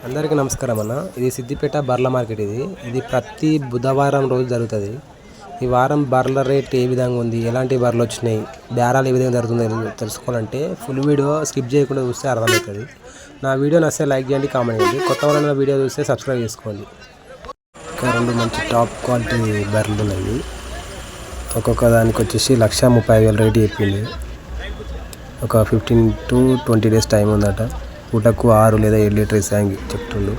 అందరికీ నమస్కారం అన్న. ఇది సిద్దిపేట బర్ల మార్కెట్. ఇది ప్రతి బుధవారం రోజు జరుగుతుంది. ఈ వారం బర్ల రేట్ ఏ విధంగా ఉంది, ఎలాంటి బర్రెలు వచ్చినాయి, బేరాలు ఏ విధంగా జరుగుతుంది తెలుసుకోవాలంటే ఫుల్ వీడియో స్కిప్ చేయకుండా చూస్తే అర్థమవుతుంది. నా వీడియో నచ్చితే లైక్ చేయండి, కామెంట్ చేయండి. కొత్త వాళ్ళ వీడియో చూస్తే సబ్స్క్రైబ్ చేసుకోండి. ఇంకా రెండు మంచి టాప్ క్వాలిటీ బర్రెలు ఉన్నాయి. ఒక్కొక్క దానికి వచ్చేసి 1,30,000 రేటు చెప్పింది. ఒక 15 to 20 days టైం ఉందట. పూటకు 6 లేదా 7 లీటర్ ఇస్తాంగి చెప్తుండు.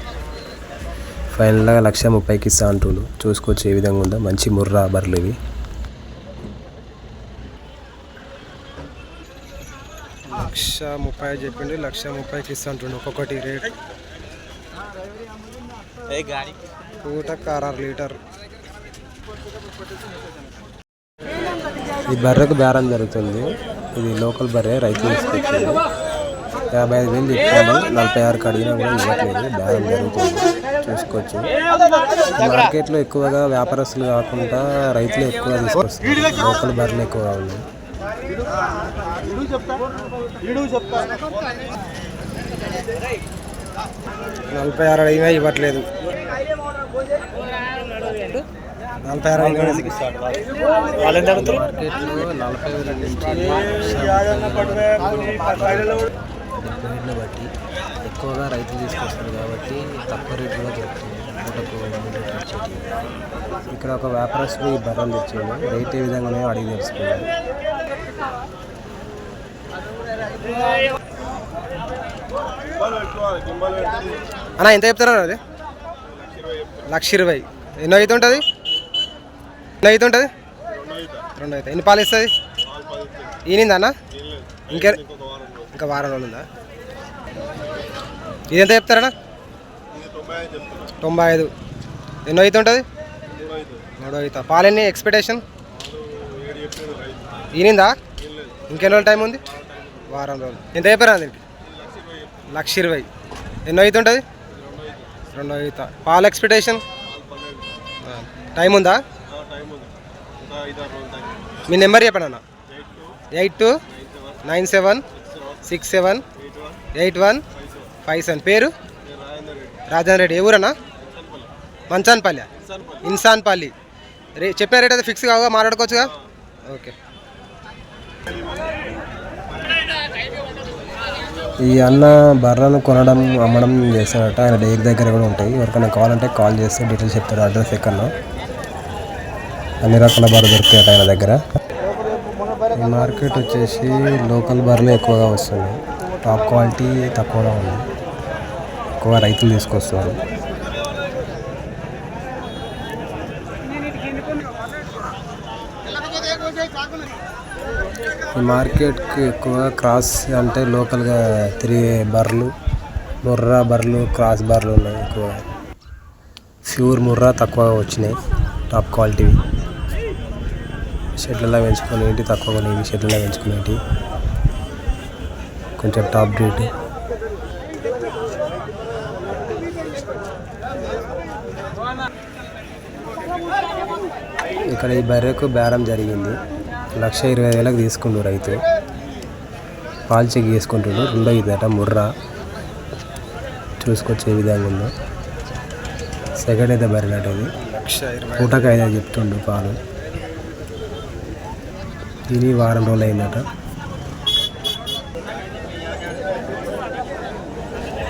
ఫైనల్గా 1,30,000కి ఇస్తా అంటుండు. చూసుకోవచ్చు ఏ విధంగా ఉందో. మంచి ముర్రా బర్రెలు ఇవి. 1,30,000 చెప్పిండు, 1,30,000కి ఇస్తా అంటుండు. ఒక్కొక్కటి రేట్ పూటకు 6 లీటర్. ఈ బర్రెకు బేరం జరుగుతుంది. ఇది లోకల్ బర్రె, రైతులు తీసుకొచ్చింది. 55,000 చెప్పాను, 46కి అడిగినా కూడా ఇవ్వట్లేదు. బేరం జరుగుతుంది, చూసుకోవచ్చు. మార్కెట్లో ఎక్కువగా వ్యాపారస్తులు కాకుండా రైతులు ఎక్కువ తీసుకొస్తారు. లోకల్ బర్రెలు ఎక్కువగా ఉన్నాయి. 46 అడిగినా ఇవ్వట్లేదు. 46 మార్కెట్లో 40,000 నుంచి బట్టి ఎక్కువగా రైతులు తీసుకొస్తారు కాబట్టి తక్కువ రేట్లో దొరుకుతుంది. ఇక్కడ ఒక వ్యాపారస్తుడు ఈ బర్రెలు తెచ్చాడు. రేట్ ఏ విధంగా ఉన్నాయో అడిగి తెలుసుకున్నాడు. అన్న ఎంత చెప్తారా? అది 1,20,000. ఎన్నో అయితే ఉంటుంది? ఎన్నో అయితే ఉంటుంది? 2 అవుతాయి. ఎన్ని పాలు ఇస్తుంది? ఈనిందా అన్న? ఇంకా వారం రోజులు ఉందా? ఇది ఎంత చెప్తారన్నా? 95. ఎన్నో అయితే ఉంటుంది? 3 అవుతా. పాలు ఎన్ని ఎక్స్పెక్టేషన్? ఈనిందా? ఇంకెన్ని రోజులు టైం ఉంది? వారం రోజులు. ఎంత చెప్పారా దీనికి? 1,20,000. ఎన్నో అయితే ఉంటుంది? 2 అవుతా. పాలు ఎక్స్పెక్టేషన్? టైం ఉందా? మీ నెంబర్ చెప్పండి అన్న. 8297678157. పేరు? రాజేంద్ర రెడ్డి. ఏ ఊరన్నా? మంచాన్పల్లి, ఇన్సాన్పల్లి. చెప్పిన రేట్ అయితే ఫిక్స్ కావుగా, మాట్లాడుకోవచ్చుగా. ఓకే. ఈ అన్న బర్రెలను కొనడం అమ్మడం చేస్తాడట. ఆయన డైరీ దగ్గర కూడా ఉంటాయి. ఎవరికైనా కావాలంటే కాల్ చేస్తే డీటెయిల్స్ చెప్తారు. అడ్రస్ ఎక్కడన్నా. అన్ని రకాల బర్రెలు దొరుకుతాయట ఆయన దగ్గర. ఈ మార్కెట్ వచ్చేసి లోకల్ బర్రెలు ఎక్కువగా వస్తున్నాయి. టాప్ క్వాలిటీ తక్కువగా ఉంది. ఎక్కువ రైతులు తీసుకొస్తారు. ఈ మార్కెట్కి ఎక్కువ క్రాస్ అంటే లోకల్గా తిరిగే బర్రెలు, ముర్రా బర్రెలు, క్రాస్ బర్రెలు ఉన్నాయి. ఎక్కువ ప్యూర్ ముర్రా తక్కువగా వచ్చినాయి. టాప్ క్వాలిటీవి షెడ్లలో పెంచుకునేవి తక్కువగా ఉన్నాయి. షెడ్లలో పెంచుకునేవి కొంచెం టాప్ బ్రీడ్. ఇక్కడ ఈ బర్రెకు బేరం జరిగింది. 1,20,000కి తీసుకుండు రైతు. పాలు చెక్ చేసుకుంటుండు. 2 అవుతుందట ముర్రా. చూసుకొచ్చే విధంగా ఉందో. సెకండ్ అయితే బర్రెనట. ఇది పూటకు 5 చెప్తుండు పాలు. ఇది వారం రోజులు అయిందట.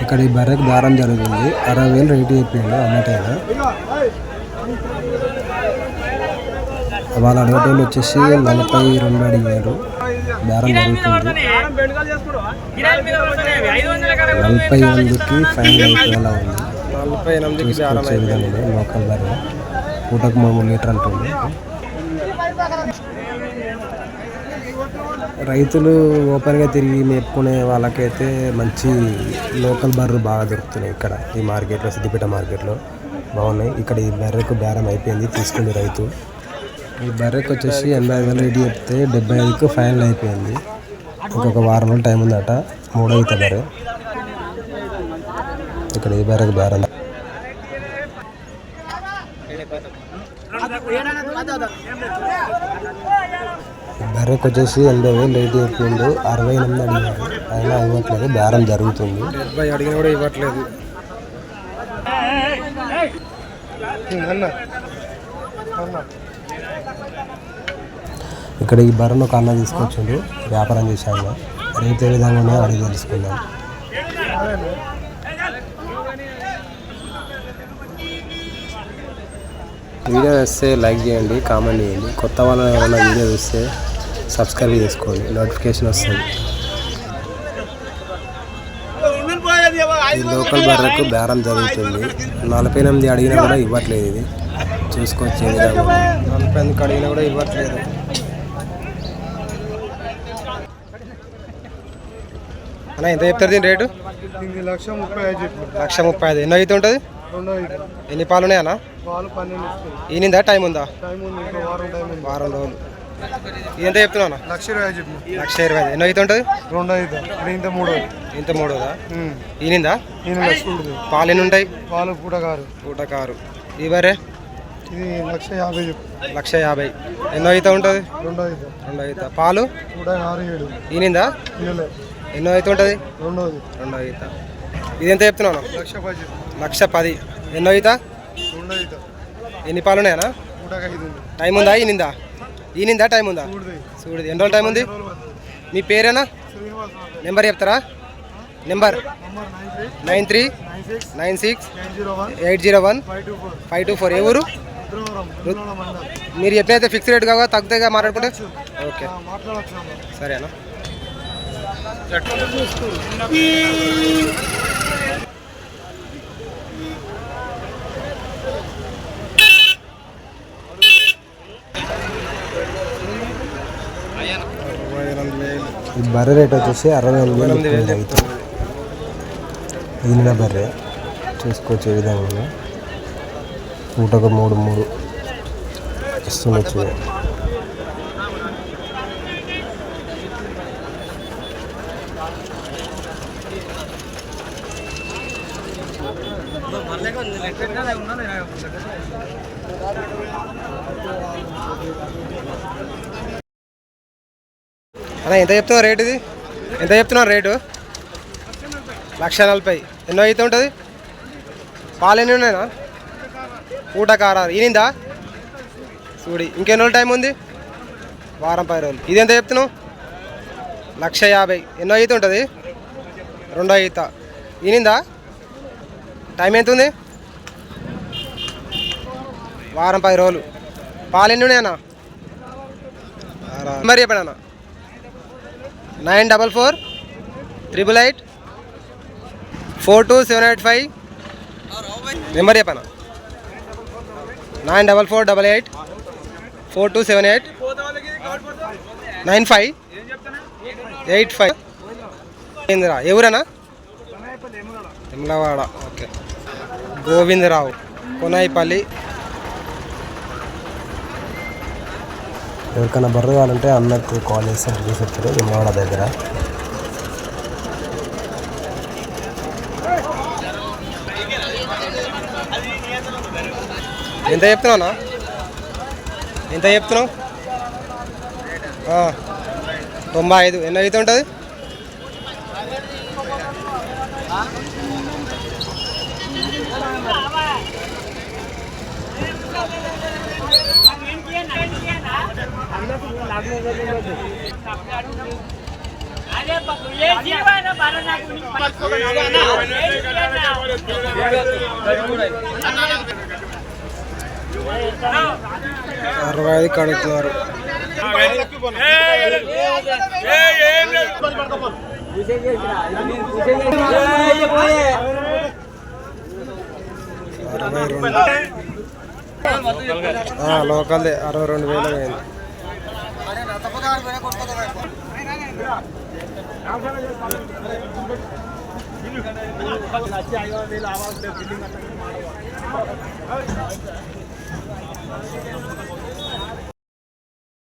ఇక్కడ ఈ బర్రెకు బేరం జరుగుతుంది. 60,000 రేటు చెప్పిండు అన్నట్టయినా. వాళ్ళు అడగటోళ్ళు వచ్చేసి 42 అడిగారు. బేరం జరుగుతుంది. 48కి ఫైనల్ అయిపోయేలా ఉంది. 48కి విధంగా లోకల్ బర్రె. పూటకు 3 లీటర్ అంటుంది. రైతులు ఓపెన్గా తిరిగి మేపుకునే వాళ్ళకైతే మంచి లోకల్ బర్రెలు బాగా దొరుకుతున్నాయి. ఇక్కడ ఈ మార్కెట్లో, సిద్దిపేట మార్కెట్లో బాగున్నాయి. ఇక్కడ ఈ బర్రెకు బేరం అయిపోయింది, తీసుకుంది రైతు. ఈ బర్రెకు వచ్చేసి 85,000 రేటు చెప్తే 75కి ఫైనల్ అయిపోయింది. ఇంకొక వారం రోజులు టైం ఉందట. 3 అవుతా బర్రె. ఇక్కడ ఈ బర్రెకు బేరం. బర్రెకు వచ్చేసి 80,000 రేటు చెప్పిండు. 68 అడిగారు. అయినా ఇవ్వట్లేదు. బేరం జరుగుతుంది. 70 అడిగినా కూడా ఇవ్వట్లేదు. ఇక్కడ ఈ బర్రెను ఒక అన్న తీసుకొచ్చిండు, వ్యాపారం చేశాను. రేట్ ఏ విధంగా ఉన్నాయో అడిగి తెలుసుకుందాం. వీడియో వస్తే లైక్ చేయండి, కామెంట్ చేయండి. కొత్త వాళ్ళు ఏమైనా వీడియో చూస్తే సబ్స్క్రైబ్ చేసుకోండి, నోటిఫికేషన్ వస్తుంది. ఈ లోకల్ బర్రెకు బేరం జరుగుతుంది. 48 అడిగినా కూడా ఇవ్వట్లేదు. ఇది చూసుకోవచ్చు. 48 అడిగినా కూడా ఇవ్వట్లేదు. అన్న ఎంత చెప్తారు దీని రేటు? 1,35,000. ఎన్నో అయితే ఉంటుంది? ఎన్ని పాలు ఉన్నాయా అన్న? ఈనిందా టైం ఉందా? వారం రోజులు. ఇది ఎంత చెప్తున్నా? 1,20,000. ఎన్నో అయితే ఉంటుంది? ఇంత మూడోదా? ఈనిందా? పాలు ఎన్ని ఉంటాయి? పాలు పూటకారు. ఈ బర్రె ఇది 1,50,000. 1,50,000. ఎన్నో అయితే ఉంటుంది? 2 అయితే. పాలు ఈనిందా? ఎన్నో అయితే ఉంటుంది? 2 అయితే. ఇది ఎంత చెప్తున్నాను? 1,10,000. ఎన్నో అయితే? ఎన్ని పాలు ఉన్నాయనా? టైం ఉందా? ఈనిందా టైం ఉందా? చూడు ఎన్ని రోజులు టైం ఉంది? మీ పేరేనా? నెంబర్ చెప్తారా? నెంబర్ 9396801524. ఏ ఊరు? మీరు ఎట్లయితే ఫిక్స్ రేట్ కాగా తగ్గుతాయిగా మాట్లాడుకుంటే. ఓకే సరేనా? ఈ బర్రె రేట్ వచ్చేసి 68,000 అవుతుంది. ఈయన బర్రె చూసుకోవచ్చు. ఏ విధంగా పూటకు 3 ఇస్తుండొచ్చు. అన్న ఎంత చెప్తున్నావు రేటు? ఇది ఎంత చెప్తున్నావు రేటు? 1,40,000. ఎన్నో అయితే ఉంటుంది? పాలు ఎన్ని ఉన్నాయా? పూటకారు. ఈనిందా? చూడి ఇంకెన్ని రోజులు టైం ఉంది? వారం 10 రోజులు. ఇది ఎంత చెప్తున్నావు? 1,50,000. ఎన్నో అయితే ఉంటుంది? 2 అయితే. ఈనిందా? టైం ఎంత ఉంది? వారం 10 రోజులు. పాలు ఎన్ని ఉన్నాయన్నా? మరి చెప్పాడన్నా? 9448842785. నెంబర్ చెప్పనా? 9488427895. గోవిందరా ఎవరన్నా? తిమ్లవాడ. ఓకే గోవిందరావు కొనాయిపల్లి. ఎవరికైనా బర్రె కావాలంటే అన్నకు కాల్ చేస్తే అడ్రస్ చెప్తారు. తిమ్లవాడ దగ్గర. ఎంత చెప్తున్నావునా? ఎంత చెప్తున్నావు? 95. ఎన్నో అయితే ఉంటుంది? అరవై కడుగుతున్నారు. లోకల్దే 62,000 అయింది.